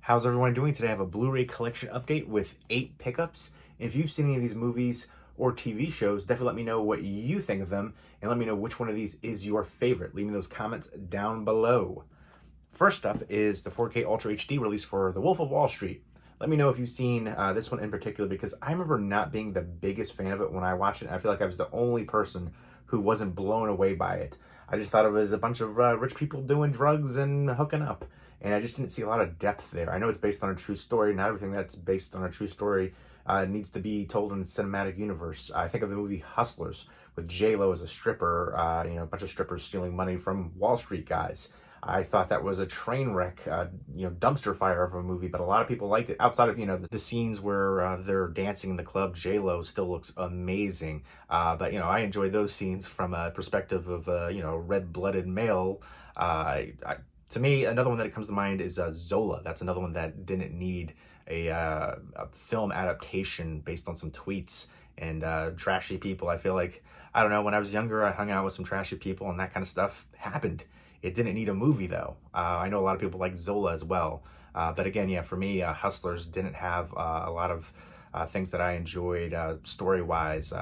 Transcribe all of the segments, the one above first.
How's everyone doing today? I have a Blu-ray collection update with 8 pickups. If you've seen any of these movies or TV shows, definitely let me know what you think of them and let me know which one of these is your favorite. Leave me those comments down below. First up is the 4K Ultra HD release for The Wolf of Wall Street. Let me know if you've seen this one in particular, because I remember not being the biggest fan of it when I watched it. I feel like I was the only person who wasn't blown away by it. I just thought it was a bunch of rich people doing drugs and hooking up. And I just didn't see a lot of depth there. I know it's based on a true story. Not everything that's based on a true story needs to be told in the cinematic universe. I think of the movie Hustlers with J-Lo as a stripper, a bunch of strippers stealing money from Wall Street guys. I thought that was a train wreck, dumpster fire of a movie, but a lot of people liked it. Outside of, the scenes where they're dancing in the club, J-Lo still looks amazing. But I enjoy those scenes from a perspective of, red-blooded male. To me, another one that comes to mind is Zola. That's another one that didn't need a film adaptation based on some tweets and trashy people. I feel like, I don't know, when I was younger, I hung out with some trashy people and that kind of stuff happened. It didn't need a movie, though. I know a lot of people like Zola as well. But again, yeah, for me, Hustlers didn't have a lot of things that I enjoyed story-wise.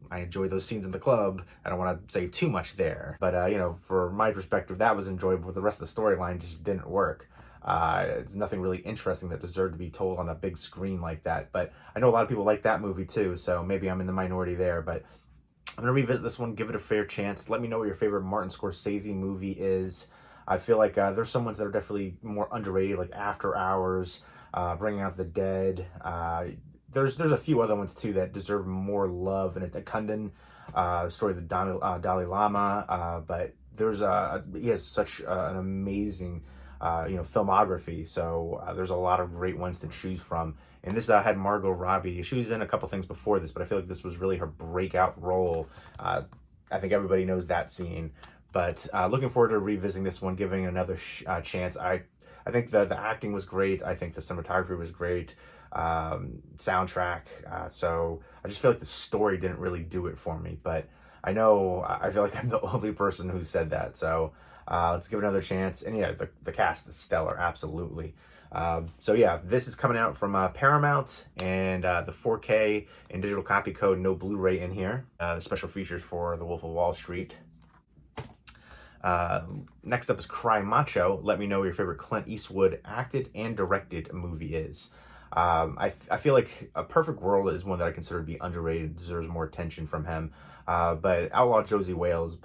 I enjoy those scenes in the club. I don't want to say too much there. But, for my perspective, that was enjoyable. The rest of the storyline just didn't work. It's nothing really interesting that deserved to be told on a big screen like that. But I know a lot of people like that movie too, so maybe I'm in the minority there. But I'm going to revisit this one, give it a fair chance. Let me know what your favorite Martin Scorsese movie is. I feel like there's some ones that are definitely more underrated, like After Hours, Bringing Out the Dead. There's a few other ones too that deserve more love, and it's a Kundun story of the Dalai Lama. But he has such an amazing filmography. So there's a lot of great ones to choose from. And this had Margot Robbie. She was in a couple things before this, but I feel like this was really her breakout role. I think everybody knows that scene. But looking forward to revisiting this one, giving it another chance. I think the acting was great. I think the cinematography was great. Soundtrack. So I just feel like the story didn't really do it for me. But I feel like I'm the only person who said that. So let's give it another chance. And yeah, the cast is stellar, absolutely. So yeah, this is coming out from Paramount, and the 4K and digital copy code, no Blu-ray in here. The special features for The Wolf of Wall Street. Next up is Cry Macho. Let me know what your favorite Clint Eastwood acted and directed movie is. I feel like A Perfect World is one that I consider to be underrated, deserves more attention from him. But Outlaw Josie Wales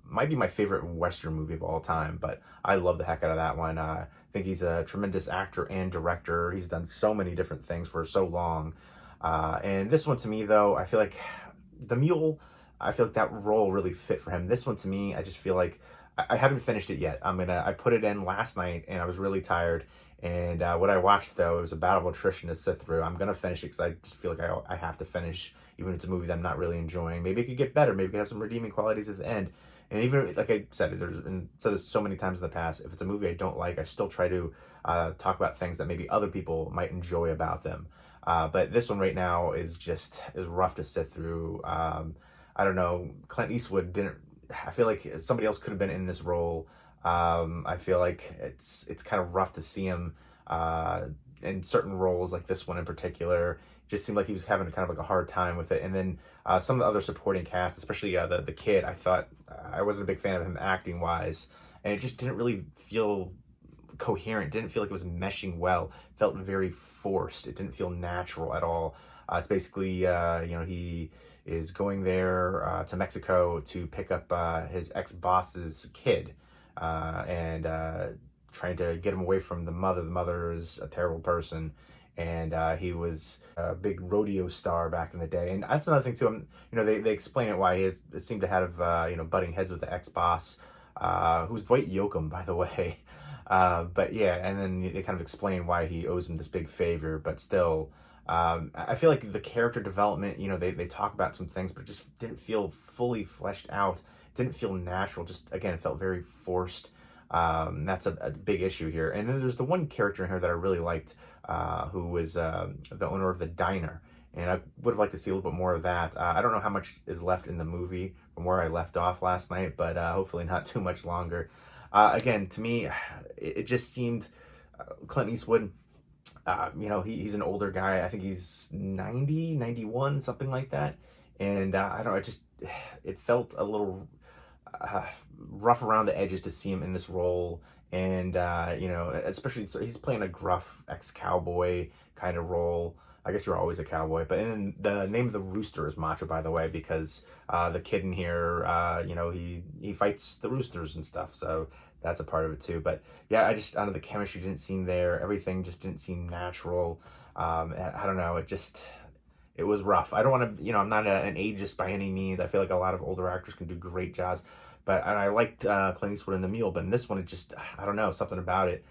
might be my favorite Western movie of all time, but I love the heck out of that one. I think he's a tremendous actor and director. He's done so many different things for so long. And this one to me, though, I feel like the Mule, I feel like that role really fit for him. This one to me, I just feel like I haven't finished it yet. I put it in last night and I was really tired. And what I watched, though, it was a battle of attrition to sit through. I'm going to finish it because I just feel like I have to finish, even if it's a movie that I'm not really enjoying. Maybe it could get better. Maybe it could have some redeeming qualities at the end. And even, like I said, said this so many times in the past, if it's a movie I don't like, I still try to talk about things that maybe other people might enjoy about them. But this one right now is rough to sit through. I don't know. Clint Eastwood I feel like somebody else could have been in this role. I feel like it's kind of rough to see him in certain roles, like this one in particular. Just seemed like he was having kind of like a hard time with it. And then some of the other supporting cast, especially the kid, I thought I wasn't a big fan of him acting wise, and it just didn't really feel coherent. Didn't feel like it was meshing well. Felt very forced. It didn't feel natural at all. It's basically he is going there to Mexico to pick up his ex-boss's kid, and trying to get him away from the mother. The mother is a terrible person, and he was a big rodeo star back in the day. And that's another thing too. They explain it why it seemed to have butting heads with the ex-boss, who's Dwight Yoakam, by the way. But yeah, and then they kind of explain why he owes him this big favor, but still. I feel like the character development, they talk about some things, but it just didn't feel fully fleshed out. It didn't feel natural. Just, again, it felt very forced. That's a big issue here. And then there's the one character in here that I really liked, who was the owner of the diner. And I would have liked to see a little bit more of that. I don't know how much is left in the movie from where I left off last night, but hopefully not too much longer. Again, to me, it just seemed Clint Eastwood, he's an older guy. I think he's 90, 91, something like that. And I don't know, it felt a little rough around the edges to see him in this role. And, especially he's playing a gruff ex-cowboy kind of role. I guess you're always a cowboy. But in the name of the rooster is Macho, by the way, because the kid in here, he fights the roosters and stuff. So that's a part of it too. But yeah, I don't know, the chemistry didn't seem there. Everything just didn't seem natural. I don't know. It was rough. I don't want to, I'm not an ageist by any means. I feel like a lot of older actors can do great jobs. And I liked Clint Eastwood in The Mule, but in this one, it just, I don't know, something about it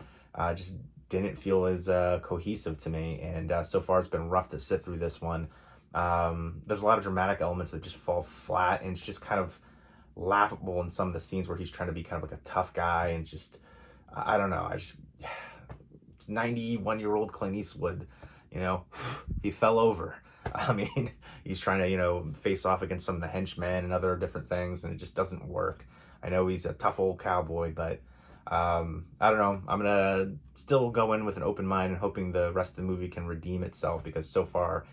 just didn't feel as cohesive to me. And so far, it's been rough to sit through this one. There's a lot of dramatic elements that just fall flat, and it's just kind of laughable in some of the scenes where he's trying to be kind of like a tough guy, and just, I don't know, it's 91-year-old Clint Eastwood, he fell over. I mean, he's trying to, face off against some of the henchmen and other different things, and it just doesn't work. I know he's a tough old cowboy, but I don't know. I'm going to still go in with an open mind and hoping the rest of the movie can redeem itself, because so far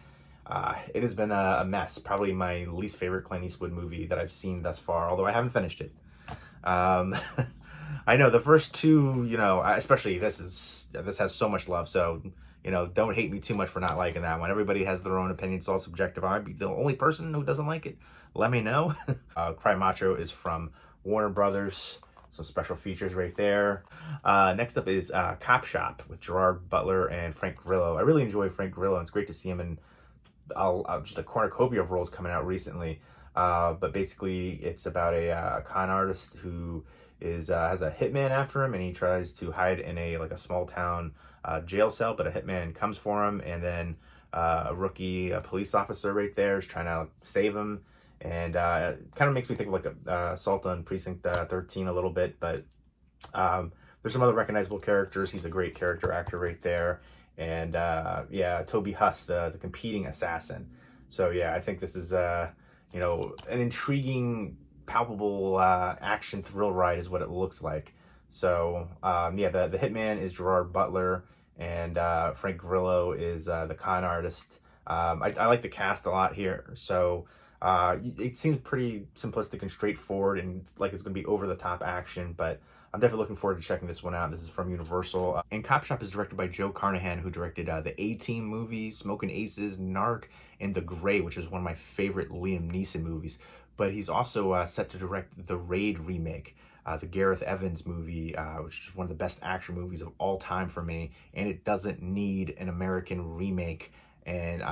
it has been a mess. Probably my least favorite Clint Eastwood movie that I've seen thus far, although I haven't finished it. I know the first two, especially this has so much love, so don't hate me too much for not liking that one. Everybody has their own opinion. It's all subjective. I might be the only person who doesn't like it. Let me know. Cry Macho is from Warner Brothers. Some special features right there. Next up is Copshop with Gerard Butler and Frank Grillo. I really enjoy Frank Grillo, and it's great to see him in just a cornucopia of roles coming out recently. But basically, it's about a con artist who has a hitman after him, and he tries to hide in a small town jail cell, but a hitman comes for him, and then a rookie police officer right there is trying to save him, and it kind of makes me think of like Assault on Precinct 13 a little bit, but there's some other recognizable characters. He's a great character actor right there, and Toby Huss, the competing assassin. So yeah, I think this is an intriguing, palpable action thrill ride is what it looks like. So the hitman is Gerard Butler, and Frank Grillo is the con artist. I like the cast a lot here. So it seems pretty simplistic and straightforward, and like it's going to be over the top action, but I'm definitely looking forward to checking this one out. This is from Universal. And Copshop is directed by Joe Carnahan, who directed the A-Team movies, Smoking Aces, Narc, and The Grey, which is one of my favorite Liam Neeson movies. But he's also set to direct the Raid remake, the Gareth Evans movie, which is one of the best action movies of all time for me. And it doesn't need an American remake. And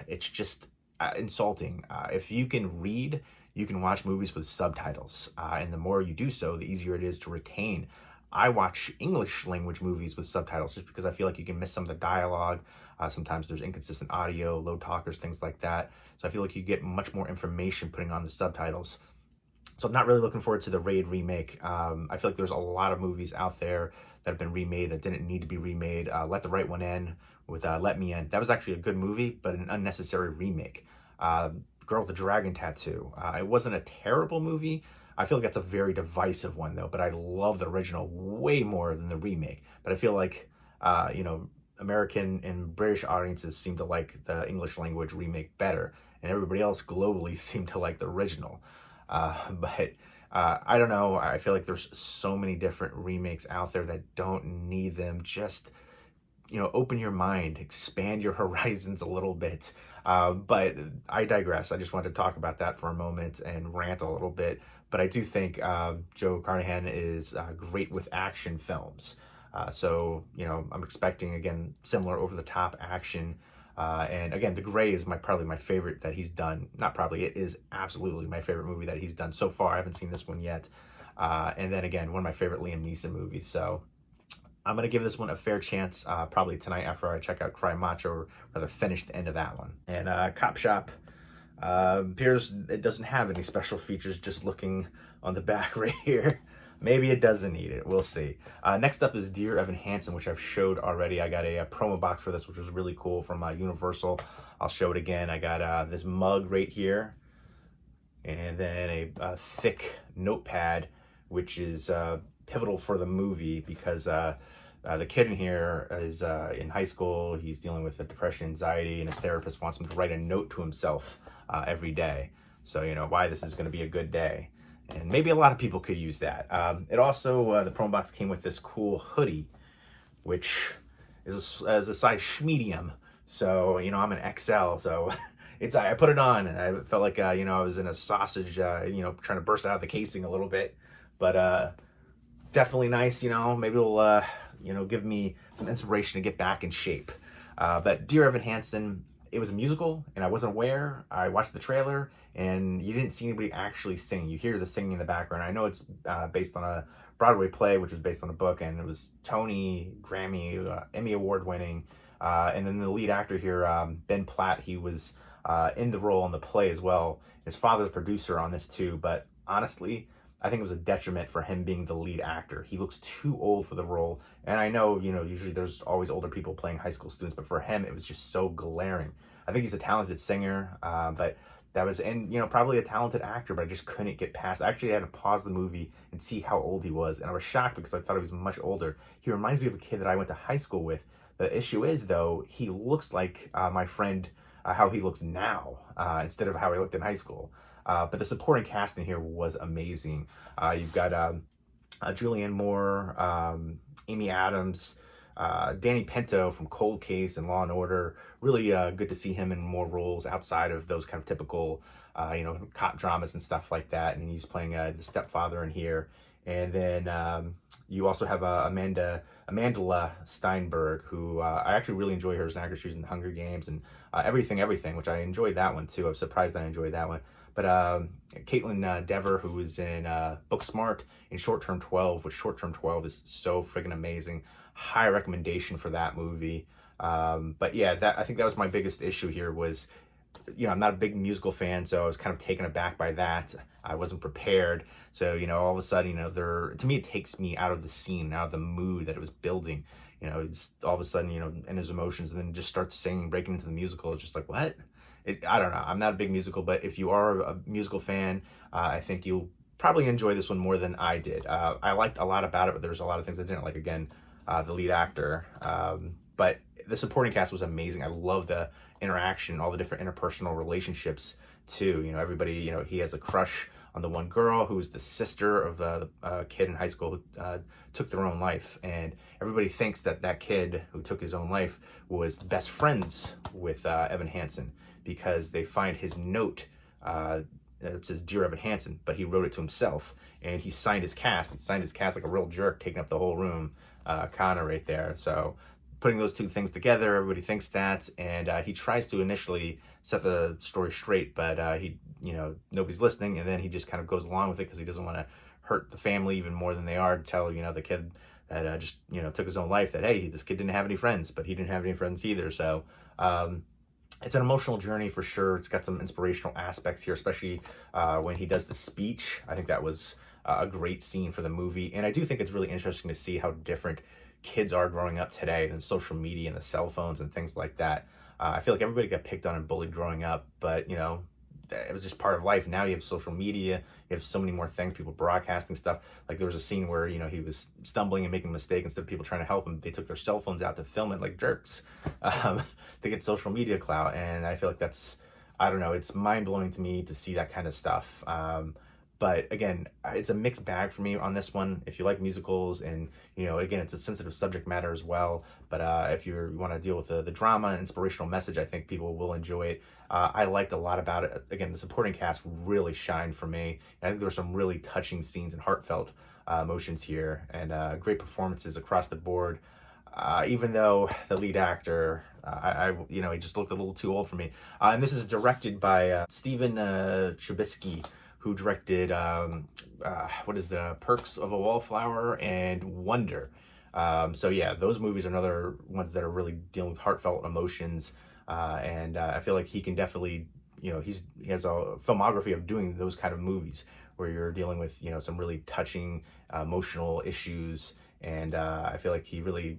it's just insulting. If you can read, you can watch movies with subtitles. And the more you do so, the easier it is to retain. I watch English language movies with subtitles just because I feel like you can miss some of the dialogue. Sometimes there's inconsistent audio, low talkers, things like that. So I feel like you get much more information putting on the subtitles. So I'm not really looking forward to the Raid remake. I feel like there's a lot of movies out there that have been remade that didn't need to be remade. Let the Right One In with Let Me In. That was actually a good movie, but an unnecessary remake. Girl with the Dragon Tattoo. It wasn't a terrible movie. I feel like that's a very divisive one, though. But I love the original way more than the remake. But I feel like, American and British audiences seem to like the English language remake better. And everybody else globally seemed to like the original. But I don't know. I feel like there's so many different remakes out there that don't need them. Just, open your mind, expand your horizons a little bit. But I digress. I just wanted to talk about that for a moment and rant a little bit. But I do think Joe Carnahan is great with action films. So I'm expecting, again, similar over-the-top action. And again, The Grey is probably my favorite that he's done. Not probably, it is absolutely my favorite movie that he's done so far. I haven't seen this one yet. And then again, one of my favorite Liam Neeson movies. So I'm going to give this one a fair chance probably tonight after I check out Cry Macho, or rather finish the end of that one. And Copshop appears it doesn't have any special features, just looking on the back right here. Maybe it doesn't need it. We'll see. Next up is Dear Evan Hansen, which I've showed already. I got a promo box for this, which was really cool, from Universal. I'll show it again. I got this mug right here, and then a thick notepad, which is pivotal for the movie because The kid in here is in high school. He's dealing with depression, anxiety, and his therapist wants him to write a note to himself every day. So, why this is going to be a good day. And maybe a lot of people could use that. It also, the promo box came with this cool hoodie, which is a size medium. So, I'm an XL. So I put it on and I felt like, I was in a sausage, trying to burst out of the casing a little bit. But definitely nice, maybe it'll, give me some inspiration to get back in shape. But Dear Evan Hansen, it was a musical, and I wasn't aware. I watched the trailer, and you didn't see anybody actually sing. You hear the singing in the background. I know it's based on a Broadway play, which was based on a book, and it was Tony, Grammy, Emmy Award winning. And then the lead actor here, Ben Platt, he was in the role in the play as well. His father's producer on this too, but honestly, I think it was a detriment for him being the lead actor. He looks too old for the role. And I know, usually there's always older people playing high school students, but for him, it was just so glaring. I think he's a talented singer, but that was, and probably a talented actor, but I just couldn't get past. I actually had to pause the movie and see how old he was. And I was shocked because I thought he was much older. He reminds me of a kid that I went to high school with. The issue is, though, he looks like my friend, how he looks now, instead of how he looked in high school. But the supporting cast in here was amazing. You've got Julianne Moore, Amy Adams, Danny Pinto from Cold Case and Law and Order. Really good to see him in more roles outside of those kind of typical, cop dramas and stuff like that. And he's playing the stepfather in here. And then you also have Amandla Steinberg, who I actually really enjoy her as an actress. She's in the Hunger Games and Everything, which I enjoyed that one too. I was surprised I enjoyed that one. But Caitlin Dever, who was in Booksmart in Short Term 12, which Short Term 12 is so friggin' amazing. High recommendation for that movie. But yeah, I think that was my biggest issue here was, I'm not a big musical fan, so I was kind of taken aback by that. I wasn't prepared. So, all of a sudden, to me, it takes me out of the scene, out of the mood that it was building. It's all of a sudden, in his emotions, and then just starts singing, breaking into the musical. It's just like, what? I don't know. I'm not a big musical, but if you are a musical fan, I think you'll probably enjoy this one more than I did. I liked a lot about it, but there's a lot of things I didn't like. Again, the lead actor. But the supporting cast was amazing. I love the interaction, all the different interpersonal relationships too. Everybody, he has a crush on the one girl who is the sister of the kid in high school who took their own life. And everybody thinks that kid who took his own life was best friends with Evan Hansen, because they find his note, it says Dear Evan Hansen, but he wrote it to himself, and he signed his cast. He signed his cast like a real jerk, taking up the whole room, Connor right there. So putting those two things together, everybody thinks that, and he tries to initially set the story straight, but he, nobody's listening, and then he just kind of goes along with it because he doesn't want to hurt the family even more than they are. Tell, the kid that just, took his own life that, hey, this kid didn't have any friends, but he didn't have any friends either. So, it's an emotional journey for sure. It's got some inspirational aspects here, especially when he does the speech. I think that was a great scene for the movie. And I do think it's really interesting to see how different kids are growing up today than social media and the cell phones and things like that. I feel like everybody got picked on and bullied growing up, but, it was just part of life. Now you have social media, you have so many more things, people broadcasting stuff. Like there was a scene where, he was stumbling and making a mistake. Instead of people trying to help him, they took their cell phones out to film it like jerks, to get social media clout. And I feel like that's, I don't know, it's mind-blowing to me to see that kind of stuff. But again, it's a mixed bag for me on this one. If you like musicals and, again, it's a sensitive subject matter as well. But if you want to deal with the drama and inspirational message, I think people will enjoy it. I liked a lot about it. Again, the supporting cast really shined for me. And I think there were some really touching scenes and heartfelt emotions here, and great performances across the board. Even though the lead actor, he just looked a little too old for me. And this is directed by Steven Chbosky, who directed Perks of a Wallflower and Wonder. So yeah, those movies are another ones that are really dealing with heartfelt emotions, and I feel like he can definitely, he has a filmography of doing those kind of movies where you're dealing with some really touching emotional issues, and I feel like he really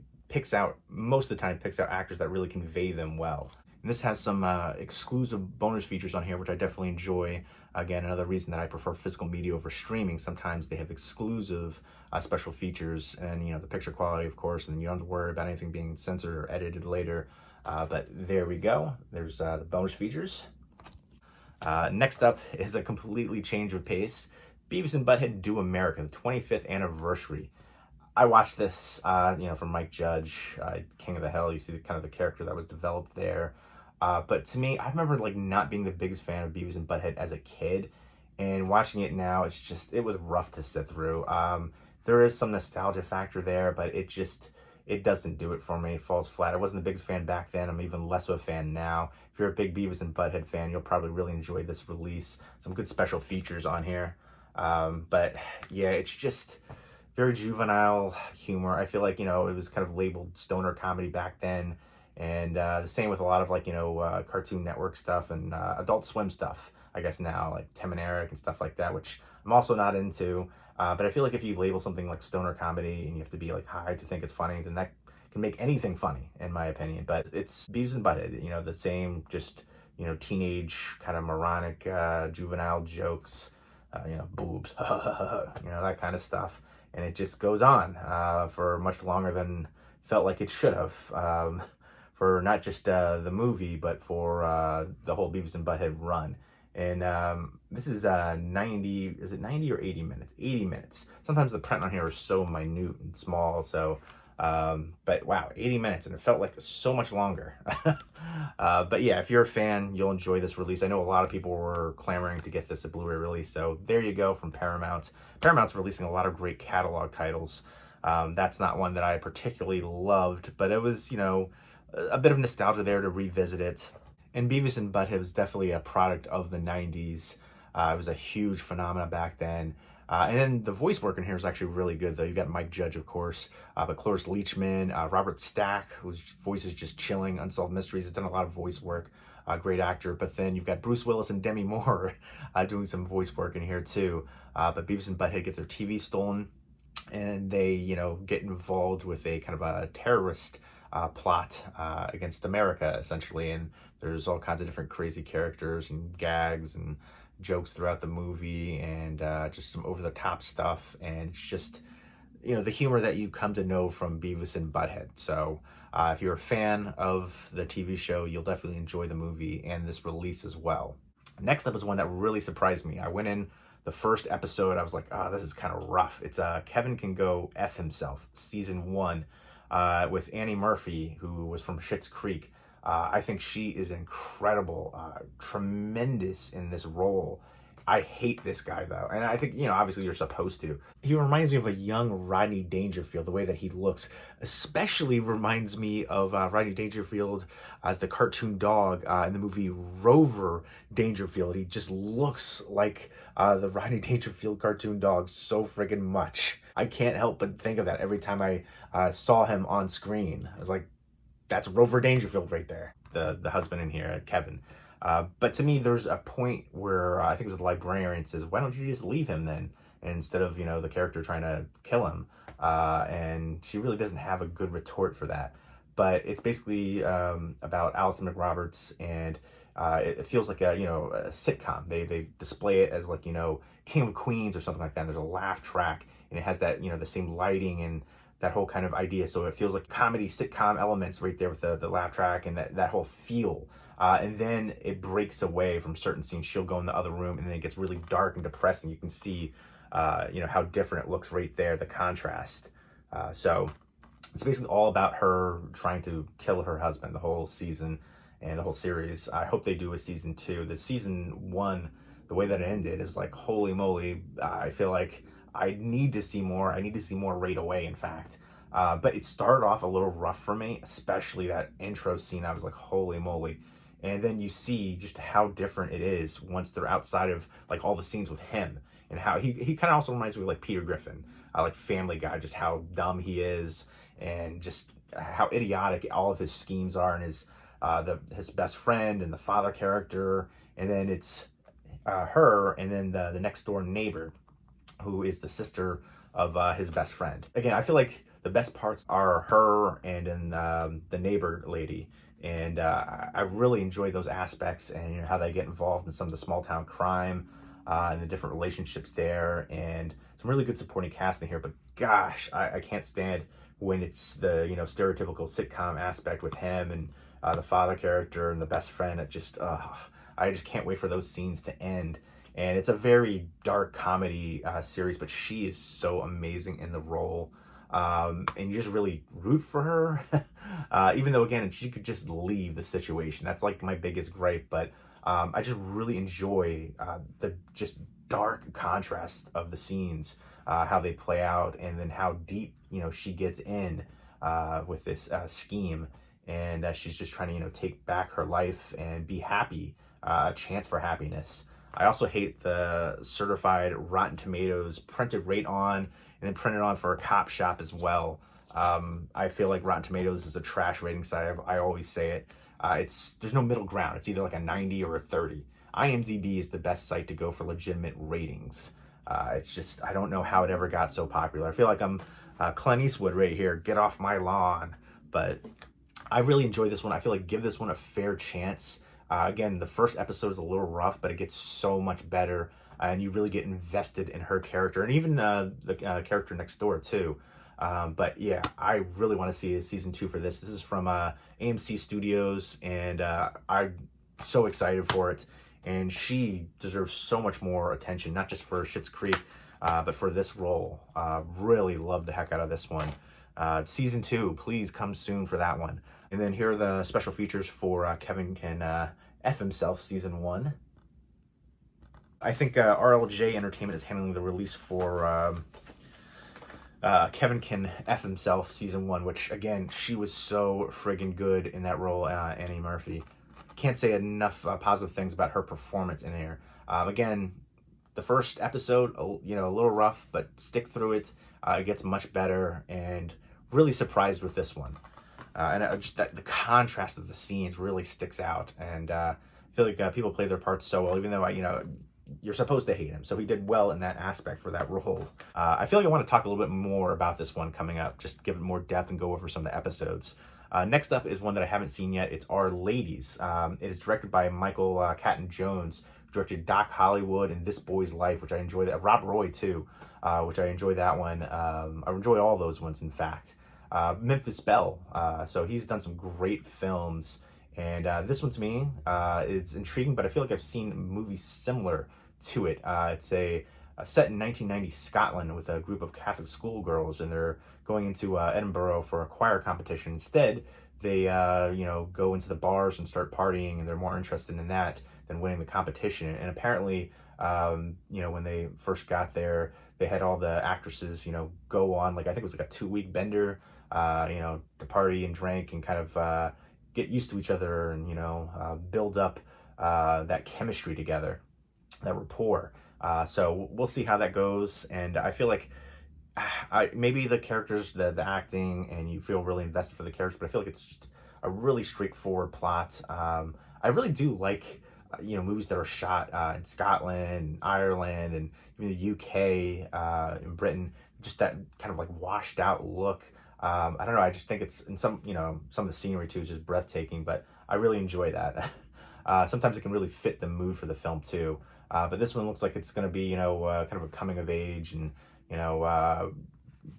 most of the time picks out actors that really convey them well. And this has some exclusive bonus features on here, which I definitely enjoy. Again, another reason that I prefer physical media over streaming. Sometimes they have exclusive special features, and the picture quality, of course, and you don't have to worry about anything being censored or edited later. But there we go. There's the bonus features. Next up is a completely change of pace. Beavis and Butthead Do America, the 25th anniversary. I watched this, from Mike Judge, King of the Hill. You see kind of the character that was developed there. But to me, I remember not being the biggest fan of Beavis and Butthead as a kid, and watching it now, it was rough to sit through. There is some nostalgia factor there, but it doesn't do it for me. It falls flat. I wasn't the biggest fan back then. I'm even less of a fan now. If you're a big Beavis and Butthead fan, you'll probably really enjoy this release. Some good special features on here. But yeah, it's just very juvenile humor. I feel like, it was kind of labeled stoner comedy back then. And the same with a lot of Cartoon Network stuff and Adult Swim stuff, I guess now, like Tim and Eric and stuff like that, which I'm also not into. But I feel like if you label something like stoner comedy and you have to be high to think it's funny, then that can make anything funny, in my opinion. But it's Beavis and Butthead, the same, just, teenage kind of moronic, juvenile jokes, boobs, that kind of stuff. And it just goes on for much longer than felt like it should have. For not just the movie, but for the whole Beavis and Butthead run. And this is 90, is it 90 or 80 minutes? 80 minutes. Sometimes the print on here is so minute and small, so, but wow, 80 minutes, and it felt like so much longer. But yeah, if you're a fan, you'll enjoy this release. I know a lot of people were clamoring to get this a Blu-ray release, so there you go from Paramount. Paramount's releasing a lot of great catalog titles. That's not one that I particularly loved, but it was, a bit of nostalgia there to revisit it. And Beavis and Butthead was definitely a product of the 90s. It was a huge phenomenon back then. And then the voice work in here is actually really good, though. You got Mike Judge, of course, but Cloris Leachman, Robert Stack, whose voice is just chilling. Unsolved Mysteries has done a lot of voice work. Great actor. But then you've got Bruce Willis and Demi Moore doing some voice work in here, too. But Beavis and Butthead get their TV stolen, and they, get involved with a kind of a terrorist plot against America, essentially. And there's all kinds of different crazy characters and gags and jokes throughout the movie, and just some over-the-top stuff. And it's just, the humor that you come to know from Beavis and Butthead. So if you're a fan of the TV show, you'll definitely enjoy the movie and this release as well. Next up is one that really surprised me. I went in the first episode, I was like, this is kind of rough. It's Kevin Can Go F Himself, season 1, with Annie Murphy, who was from Schitt's Creek. I think she is incredible, tremendous in this role. I hate this guy, though. And I think, obviously you're supposed to. He reminds me of a young Rodney Dangerfield, the way that he looks. Especially reminds me of Rodney Dangerfield as the cartoon dog in the movie Rover Dangerfield. He just looks like the Rodney Dangerfield cartoon dog so friggin' much. I can't help but think of that every time I saw him on screen. I was like, that's Rover Dangerfield right there. The husband in here, Kevin. But to me, there's a point where I think it was the librarian says, why don't you just leave him then? Instead of, the character trying to kill him. And she really doesn't have a good retort for that. But it's basically about Alison McRoberts, and it feels like a sitcom. They display it as King of Queens or something like that. And there's a laugh track, and it has that, the same lighting and that whole kind of idea. So it feels like comedy sitcom elements right there with the laugh track and that whole feel. And then it breaks away from certain scenes. She'll go in the other room, and then it gets really dark and depressing. You can see, how different it looks right there, the contrast. So it's basically all about her trying to kill her husband, the whole season and the whole series. I hope they do a season 2. The season 1, the way that it ended is like, holy moly. I feel like I need to see more. I need to see more right away, in fact. But it started off a little rough for me, especially that intro scene. I was like, holy moly. And then you see just how different it is once they're outside of all the scenes with him, and how he kind of also reminds me of Peter Griffin, like Family Guy, just how dumb he is and just how idiotic all of his schemes are, and his best friend and the father character, and then it's her, and then the next door neighbor, who is the sister of his best friend. Again, I feel like the best parts are her and in the neighbor lady. And I really enjoy those aspects, and how they get involved in some of the small town crime and the different relationships there, and some really good supporting casting here. But gosh, I can't stand when it's the stereotypical sitcom aspect with him and the father character and the best friend. I just can't wait for those scenes to end. And it's a very dark comedy series, but she is so amazing in the role. And you just really root for her, even though, again, she could just leave the situation. That's like my biggest gripe, but I just really enjoy the just dark contrast of the scenes, how they play out, and then how deep, she gets in with this scheme. And she's just trying to, take back her life and be happy, a chance for happiness. I also hate the certified Rotten Tomatoes printed rate on, and then printed on for a Copshop as well. I feel like Rotten Tomatoes is a trash rating site. I always say it. There's no middle ground. It's either like a 90 or a 30. IMDb is the best site to go for legitimate ratings. It's just, I don't know how it ever got so popular. I feel like I'm Clint Eastwood right here. Get off my lawn. But I really enjoy this one. I feel like give this one a fair chance. Again, the first episode is a little rough, but it gets so much better, and you really get invested in her character, and even the character next door too. But yeah, I really want to see a season 2 for this. This is from AMC Studios, and I'm so excited for it. And she deserves so much more attention, not just for Schitt's Creek, but for this role. Really love the heck out of this one. Season 2, please come soon for that one. And then here are the special features for Kevin Can F Himself Season 1. I think RLJ Entertainment is handling the release for Kevin Can F Himself Season 1, which, again, she was so friggin' good in that role, Annie Murphy. Can't say enough positive things about her performance in here. Again, the first episode, a little rough, but stick through it. It gets much better, and really surprised with this one. And just the contrast of the scenes really sticks out. And I feel like people play their parts so well, even though, you're supposed to hate him. So he did well in that aspect for that role. I feel like I want to talk a little bit more about this one coming up, just give it more depth and go over some of the episodes. Next up is one that I haven't seen yet. It's Our Ladies. It is directed by Michael Catton Jones, who directed Doc Hollywood and This Boy's Life, which I enjoy. That Rob Roy too, which I enjoy that one. I enjoy all those ones, in fact. Memphis Belle. So he's done some great films. And this one to me is intriguing, but I feel like I've seen movies similar to it. It's a set in 1990 Scotland with a group of Catholic schoolgirls, and they're going into Edinburgh for a choir competition. Instead, they go into the bars and start partying, and they're more interested in that than winning the competition. And apparently, when they first got there, they had all the actresses, go on, like, I think it was like a 2-week bender, to party and drink and kind of get used to each other and, build up that chemistry together, that rapport. So we'll see how that goes. And I feel like maybe the characters, the acting, and you feel really invested for the characters, but I feel like it's just a really straightforward plot. I really do like, movies that are shot in Scotland, Ireland, and even the UK, in Britain, just that kind of like washed out look. I don't know, I just think it's, in some of the scenery too is just breathtaking, but I really enjoy that. Sometimes it can really fit the mood for the film too. But this one looks like it's going to be, kind of a coming of age, and,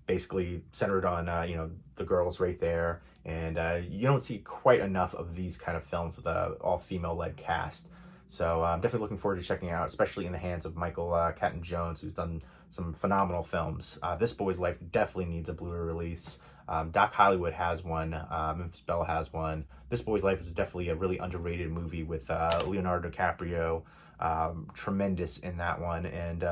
basically centered on, the girls right there. And you don't see quite enough of these kind of films with a all-female-led cast. So I'm definitely looking forward to checking it out, especially in the hands of Michael Catton Jones, who's done some phenomenal films. This Boy's Life definitely needs a Blu-ray release. Doc Hollywood has one. Memphis Belle has one. This Boy's Life is definitely a really underrated movie with Leonardo DiCaprio. Tremendous in that one. And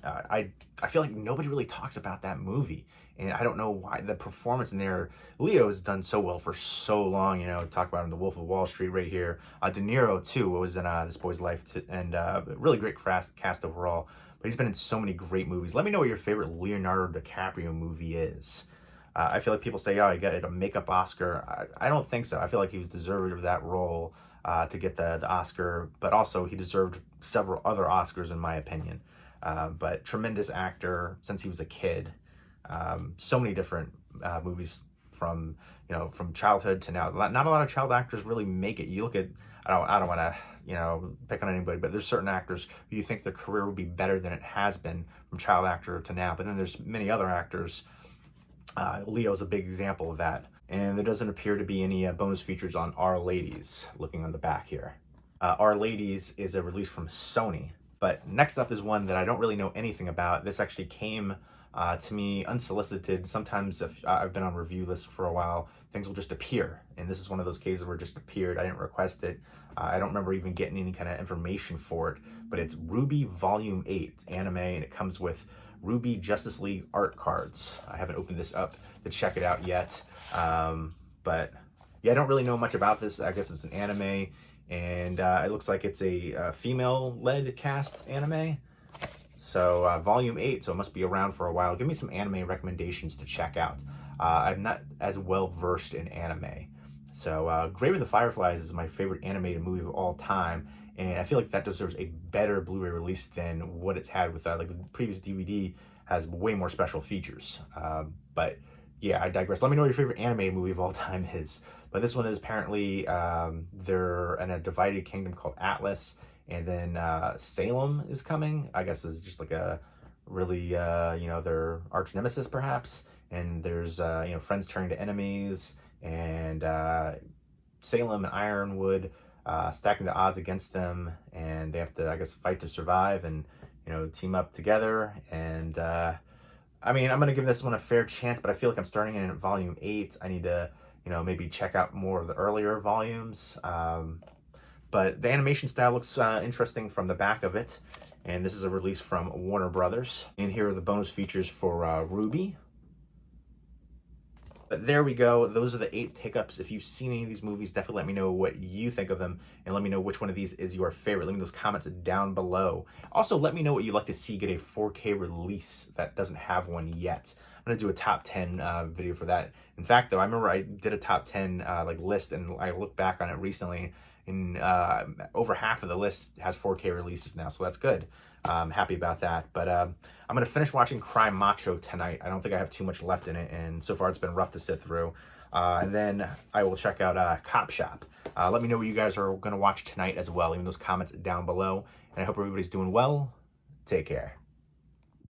I feel like nobody really talks about that movie. And I don't know why. The performance in there, Leo has done so well for so long, talk about him, The Wolf of Wall Street right here. De Niro too was in This Boy's Life, and really great cast overall. But he's been in so many great movies. Let me know what your favorite Leonardo DiCaprio movie is. I feel like people say, oh, he got a makeup Oscar. I don't think so. I feel like he was deserving of that role to get the Oscar, but also he deserved several other Oscars in my opinion. But tremendous actor since he was a kid. So many different movies from, from childhood to now. Not a lot of child actors really make it. You look at, I don't want to, pick on anybody, but there's certain actors who you think their career would be better than it has been from child actor to now. But then there's many other actors. Leo's a big example of that. And there doesn't appear to be any bonus features on Our Ladies, looking on the back here. Our Ladies is a release from Sony. But next up is one that I don't really know anything about. This actually came to me unsolicited. Sometimes if I've been on review lists for a while, things will just appear. And this is one of those cases where it just appeared. I didn't request it. I don't remember even getting any kind of information for it. But it's RWBY Volume 8. It's anime, and it comes with RWBY Justice League art cards. I haven't opened this up to check it out yet. But yeah, I don't really know much about this. I guess it's an anime, and it looks like it's a female-led cast anime. So Volume 8, so it must be around for a while. Give me some anime recommendations to check out. I'm not as well versed in anime. So Grave the Fireflies is my favorite animated movie of all time, and I feel like that deserves a better Blu-ray release than what it's had with like the previous DVD has way more special features. But yeah, I digress. Let me know what your favorite animated movie of all time is. But this one is apparently they're in a divided kingdom called Atlas, and then Salem is coming. I guess is just like a really their arch nemesis perhaps. And there's friends turning to enemies, and Salem and Ironwood stacking the odds against them, and they have to, I guess, fight to survive and team up together. And I'm gonna give this one a fair chance, but I feel like I'm starting in Volume 8. I need to maybe check out more of the earlier volumes. But the animation style looks interesting from the back of it, and this is a release from Warner Brothers. And here are the bonus features for RWBY. But there we go. Those are the 8 pickups. If you've seen any of these movies, definitely let me know what you think of them, and let me know which one of these is your favorite. Leave me those comments down below. Also, let me know what you'd like to see get a 4K release that doesn't have one yet. I'm gonna do a top 10 video for that. In fact, though, I remember I did a top 10 list, and I looked back on it recently, and over half of the list has 4K releases now, so that's good. I'm happy about that. But I'm going to finish watching Cry Macho tonight. I don't think I have too much left in it, and so far it's been rough to sit through. And then I will check out Copshop. Let me know what you guys are going to watch tonight as well. Leave those comments down below, and I hope everybody's doing well. Take care.